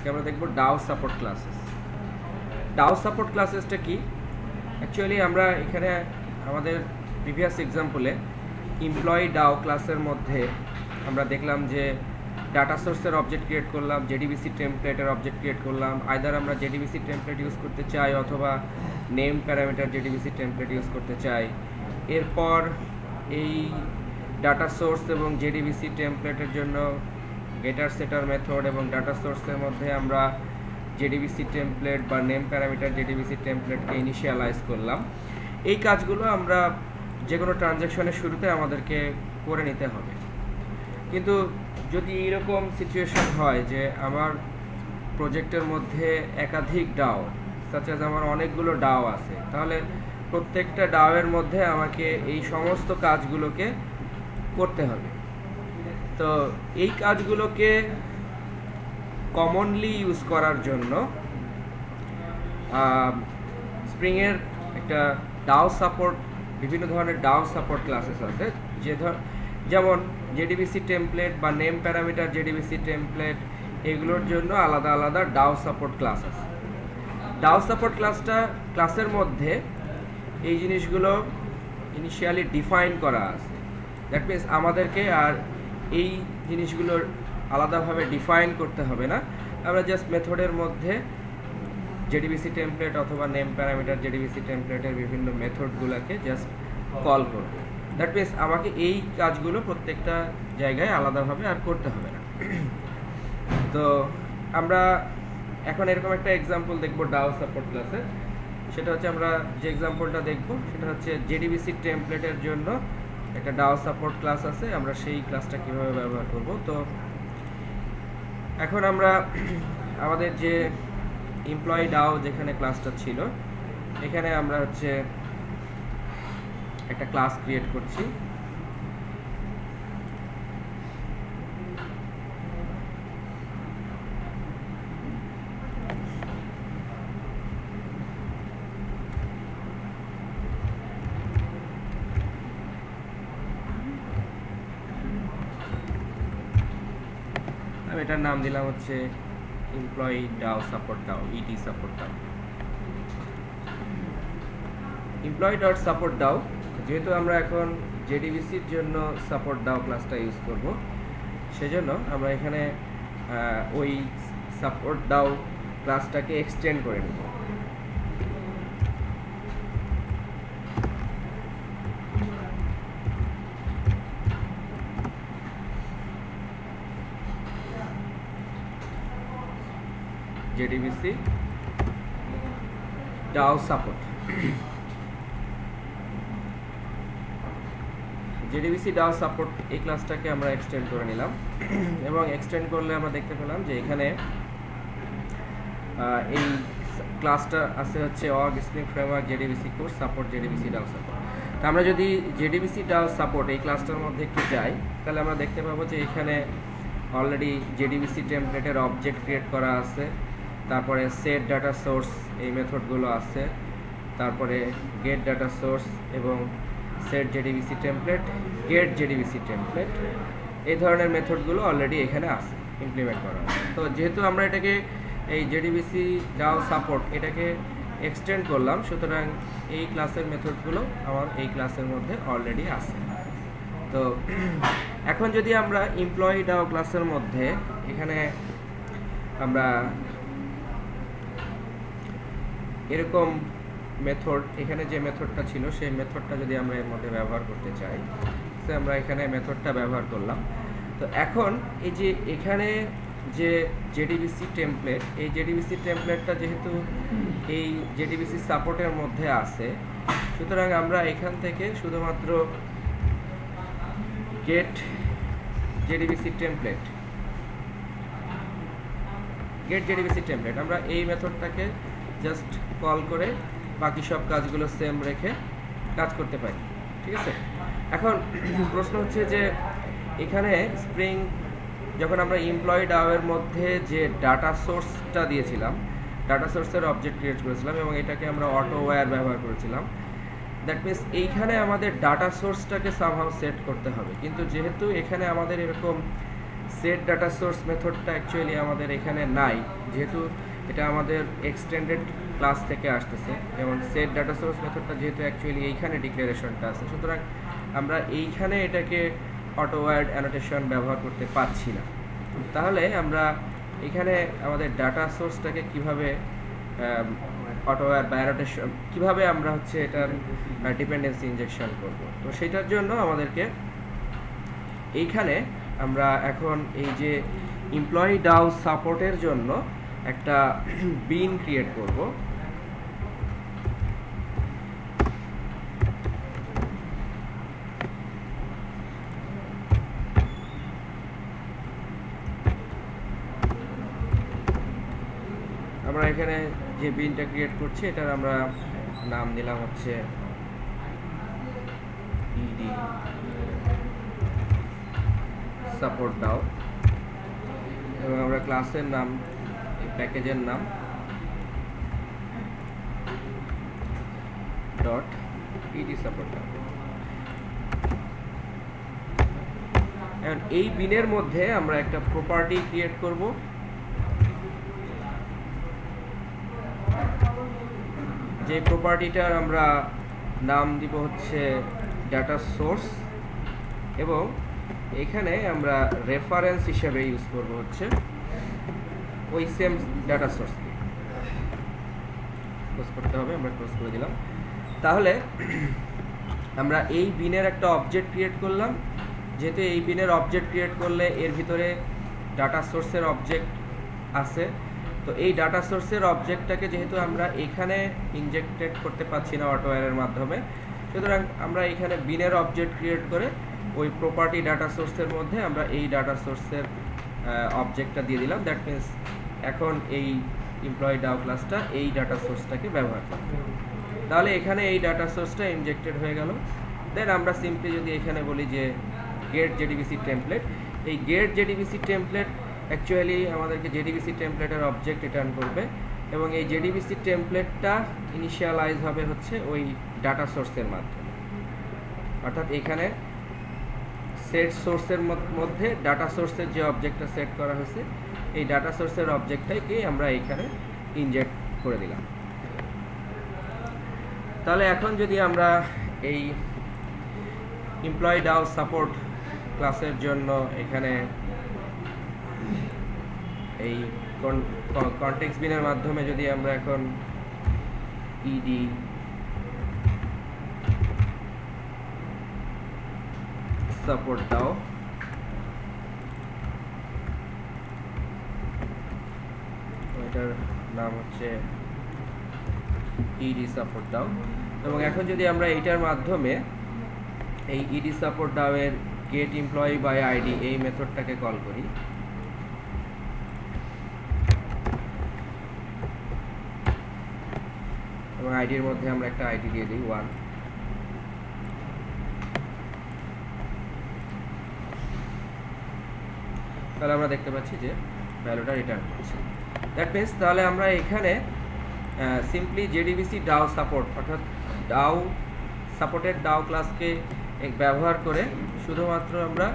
আজকে আমরা দেখব DAO support classes. DAO support ক্লাসেসটা কি? অ্যাকচুয়ালি আমরা এখানে আমাদের প্রিভিয়াস এক্সাম্পলে এমপ্লয়ি ডাও ক্লাসের মধ্যে আমরা দেখলাম যে ডাটা সোর্সের অবজেক্ট ক্রিয়েট করলাম, জেডিবিসি টেমপ্লেটের অবজেক্ট ক্রিয়েট করলাম। আইদার আমরা জেডিবিসি টেমপ্লেট ইউজ করতে চাই অথবা name parameter JDBC template use করতে চাই। এরপর এই ডাটা সোর্স এবং জেডিবিসি টেমপ্লেটের জন্য গেটার সেটার মেথড এবং ডাটা সোর্সের মধ্যে আমরা জেডিবিসি টেমপ্লেট বা নেম প্যারামিটার জেডিবিসি টেমপ্লেটকে ইনিশিয়ালাইজ করলাম। এই কাজগুলো আমরা যে কোনো ট্রানজ্যাকশনের শুরুতে আমাদেরকে করে নিতে হবে। কিন্তু যদি এইরকম সিচুয়েশন হয় যে আমার প্রজেক্টের মধ্যে একাধিক ডাও, সাচ অ্যাজ আমার অনেকগুলো ডাও আছে, তাহলে প্রত্যেকটা ডাওয়ের মধ্যে আমাকে এই সমস্ত কাজগুলোকে করতে হবে। তো এই কাজগুলোকে কমনলি ইউজ করার জন্য স্প্রিংয়ের একটা ডাও সাপোর্ট, বিভিন্ন ধরনের ডাও সাপোর্ট ক্লাসেস আছে, যেমন জেডিবিসি টেমপ্লেট বা নেম প্যারামিটার জেডিবিসি টেমপ্লেট, এগুলোর জন্য আলাদা আলাদা ডাও সাপোর্ট ক্লাস আছে। ডাও সাপোর্ট ক্লাসের মধ্যে এই জিনিসগুলো ইনিশিয়ালি ডিফাইন করা আছে। দ্যাট মিনস আমাদেরকে আর এই জিনিসগুলোর আলাদাভাবে ডিফাইন করতে হবে না, আমরা জাস্ট মেথডের মধ্যে জেডিবিসি টেমপ্লেট অথবা নেম প্যারামিটার জেডিবিসি টেমপ্লেটের বিভিন্ন মেথডগুলোকে জাস্ট কল করব। দ্যাট মিনস আমাকে এই কাজগুলো প্রত্যেকটা জায়গায় আলাদাভাবে আর করতে হবে না। তো আমরা এখন এরকম একটা এক্সাম্পল দেখব ডাও সাপোর্ট ক্লাসে। সেটা হচ্ছে আমরা যে এক্সাম্পলটা দেখব সেটা হচ্ছে জেডিবিসি টেমপ্লেটের জন্য একটা ডাও সাপোর্ট ক্লাস আছে, আমরা সেই ক্লাসটা কীভাবে ব্যবহার করব। তো এখন আমরা আমাদের যে এমপ্লয়ি ডাও যেখানে ক্লাসটা ছিল, এখানে আমরা হচ্ছে একটা ক্লাস ক্রিয়েট করছি। আমি এটার নাম দিলাম হচ্ছে employee DAO support DAO, ET support DAO. Employee dot support DAO, যেহেতু আমরা এখন জেডিবিসির জন্য সাপোর্ট ডাও ক্লাসটা ইউজ করব, সেজন্য আমরা এখানে ওই সাপোর্ট ডাও ক্লাসটাকে এক্সটেন্ড করে নেব। JDBC DAO support, JDBC DAO support এই ক্লাসটাকে আমরা এক্সটেন্ড করে নিলাম এবং এক্সটেন্ড করলে আমরা দেখতে পেলাম যে এখানে এই ক্লাসটা আছে হচ্ছে org spring framework JDBC core support JDBC DAO support. তো আমরা যদি জেডিবিসি ডাও সাপোর্ট এই ক্লাসটার মধ্যে একটু যাই, তাহলে আমরা দেখতে পাবো যে এখানে অলরেডি জেডিবিসি টেমপ্লেটের অবজেক্ট ক্রিয়েট করা আছে, তারপরে সেট ডাটা সোর্স এই মেথডগুলো আছে, তারপরে গেট ডাটা সোর্স এবং set JDBC template, get JDBC template, এই ধরনের মেথডগুলো অলরেডি এখানে আছে, ইমপ্লিমেন্ট করা আছে। তো যেহেতু আমরা এটাকে এই জেডিবিসি ডাও সাপোর্ট এটাকে এক্সটেন্ড করলাম, সুতরাং এই ক্লাসের মেথডগুলো আমার এই ক্লাসের মধ্যে অলরেডি আছে। তো এখন যদি আমরা এমপ্লয়ি ডাও ক্লাসের মধ্যে এখানে আমরা এরকম মেথড, এখানে যে মেথডটা ছিল সেই মেথডটা যদি আমরা এর মধ্যে ব্যবহার করতে চাই, সে আমরা এখানে মেথডটা ব্যবহার করলাম। তো এখন এই যে এখানে যে জেডিবিসি টেমপ্লেট, এই জেডিবিসি টেমপ্লেটটা যেহেতু এই জেডিবিসি সাপোর্টের মধ্যে আছে, সুতরাং আমরা এখান থেকে শুধুমাত্র get JDBC template, get JDBC template আমরা এই মেথডটাকে জাস্ট কল করে বাকি সব কাজগুলো সেম রেখে কাজ করতে পারি। ঠিক আছে, এখন প্রশ্ন হচ্ছে যে এখানে স্প্রিং যখন আমরা এমপ্লয়ি ডাওয়ের মধ্যে যে ডাটা সোর্সটা দিয়েছিলাম, ডাটা সোর্সের অবজেক্ট ক্রিয়েট করেছিলাম এবং এটাকে আমরা অটো ওয়্যার ব্যবহার করেছিলাম, দ্যাট মিনস এইখানে আমাদের ডাটা সোর্সটাকে সামহাউ সেট করতে হবে। কিন্তু যেহেতু এখানে আমাদের এরকম সেট ডাটা সোর্স মেথডটা অ্যাকচুয়ালি আমাদের এখানে নাই, যেহেতু এটা আমাদের এক্সটেন্ডেড ক্লাস থেকে আসতেছে। যেমন সেট ডাটা সোর্স মেথডটা যেহেতু অ্যাকচুয়ালি এইখানে ডিক্লারেশনটা আছে, সুতরাং আমরা এইখানে এটাকে অটো ওয়ার্ড অ্যানোটেশন ব্যবহার করতে পারছি না। তাহলে আমরা এখানে আমাদের ডাটা সোর্সটাকে কিভাবে অটো ওয়ার্ড বা অ্যানোটেশন কীভাবে আমরা হচ্ছে এটার ডিপেন্ডেন্সি ইনজেকশন করব, তো সেটার জন্য আমাদেরকে এইখানে আমরা এখন এই যে এমপ্লয়ি ডাউ সাপোর্টের জন্য একটা বিন ক্রিয়েট করব। আমরা এখানে যে বিনটা ক্রিয়েট করছি এটার আমরা নাম দিলাম হচ্ছে ইডি সাপোর্ট দাও, এবং আমরা ক্লাসের নাম, এই প্যাকেজের নাম ডট ইডি সাপোর্ট দাও। এখন এই বিনের মধ্যে আমরা একটা প্রপার্টি ক্রিয়েট করব। যে প্রপার্টিটার আমরা নাম দিব হচ্ছে ডাটা সোর্স, এবং এখানে আমরা রেফারেন্স হিসেবে ইউজ করব হচ্ছে ওই সেম ডাটা সোর্সকে। ক্লোজ করতে হবে, আমরা ক্লোজ করে দিলাম। তাহলে আমরা এই বিনের একটা অবজেক্ট ক্রিয়েট করলাম। যেহেতু এই বিনের অবজেক্ট ক্রিয়েট করলে এর ভিতরে ডাটা সোর্সের অবজেক্ট আছে, তো এই ডাটা সোর্সের অবজেক্টটাকে যেহেতু আমরা এখানে ইনজেক্টেড করতে পারছি না অটোওয়্যারের মাধ্যমে, সুতরাং আমরা এখানে বিনের অবজেক্ট ক্রিয়েট করে ওই প্রপার্টি ডাটা সোর্সের মধ্যে আমরা এই ডাটা সোর্সের অবজেক্টটা দিয়ে দিলাম। দ্যাট মিনস এখন এই এমপ্লয়ি ডাউ ক্লাসটা এই ডাটা সোর্সটাকে ব্যবহার করবে। তাহলে এখানে এই ডাটা সোর্সটা ইনজেক্টেড হয়ে গেল। দেন আমরা সিম্পলি যদি এখানে বলি যে গেট জেডিবিসি টেমপ্লেট, এই গেট জেডিবিসি টেমপ্লেট অ্যাকচুয়ালি আমাদেরকে জেডিবিসি টেমপ্লেটের অবজেক্ট রিটার্ন করবে, এবং এই জেডিবিসি টেমপ্লেটটা ইনিশিয়ালাইজ হবে হচ্ছে ওই ডাটা সোর্সের মাধ্যমে। অর্থাৎ এখানে সেট সোর্সের মধ্যে ডাটা সোর্সের যে অবজেক্টটা সেট করা হয়েছে, এই ডাটা সোর্সের অবজেক্টটাকে আমরা এখানে ইনজেক্ট করে দিলাম। তাহলে এখন যদি আমরা এই এমপ্লয়ি ডাউ সাপোর্ট ক্লাসের জন্য এখানে এই কনটেক্সট বিনের মাধ্যমে যদি আমরা এখন ইডি সাপোর্ট দাও, এটার নাম হচ্ছে ইডি সাপোর্ট দাও, এবং এখন যদি আমরা এইটার মাধ্যমে এই ইডি সাপোর্ট দাও এর গেট এমপ্লয়ি বাই আইডি এই মেথডটাকে কল করি, এবং আইডির মধ্যে আমরা একটা আইডি দিয়ে দিই 1। তাহলে আমরা দেখতে পাচ্ছি যে ভ্যালুটা রিটার্ন করছে। দ্যাট মিনস তাহলে আমরা এখানে সিম্পলি জেডিবিসি ডাউ সাপোর্ট অর্থাৎ ডাউ সাপোর্টেড ডাউ ক্লাসকে ব্যবহার করে শুধুমাত্র আমরা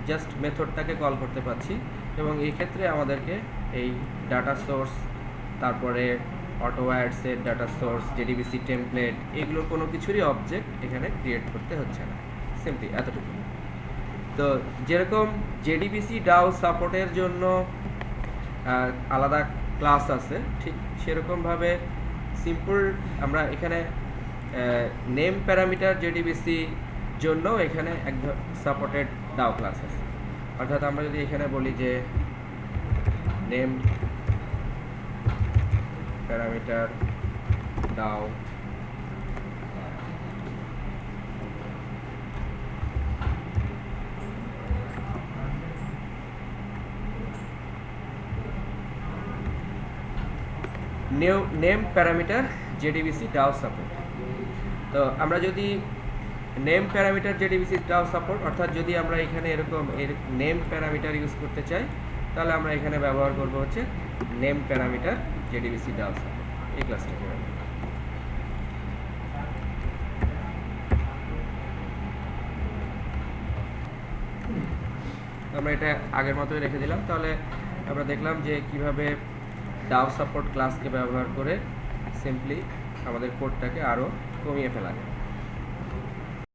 জাস্ট মেথডটাকে কল করতে পারছি, এবং এই ক্ষেত্রে আমাদেরকে এই ডাটা সোর্স, তারপরে autowired set data source, JDBC template, এগুলোর কোনো কিছুরই অবজেক্ট এখানে ক্রিয়েট করতে হচ্ছে না। সিম্পলি এতটুকু। তো যেরকম জেডিবিসি ডাউ সাপোর্টের জন্য আলাদা ক্লাস আছে, ঠিক সেরকমভাবে সিম্পল আমরা এখানে নেম প্যারামিটার জেডিবিসি জন্য এখানে এক সাপোর্টেড ডাউ ক্লাস আছে। অর্থাৎ আমরা যদি এখানে বলি যে name parameter Dow, name parameter JDBC Dow support. তো আমরা যদি name parameter JDBC Dow support অর্থাৎ যদি আমরা এখানে এরকম নেম প্যারামিটার ইউজ করতে চাই, তাহলে আমরা এখানে ব্যবহার করব হচ্ছে name parameter JDBC Dow support এই ক্লাসটাকে। আমরা এটা আগের মতোই রেখে দিলাম। তাহলে আমরা দেখলাম যে কিভাবে ডাও সাপোর্ট ক্লাসকে ব্যবহার করে সিম্পলি আমাদের কোডটাকে আরও কমিয়ে ফেলা যায়।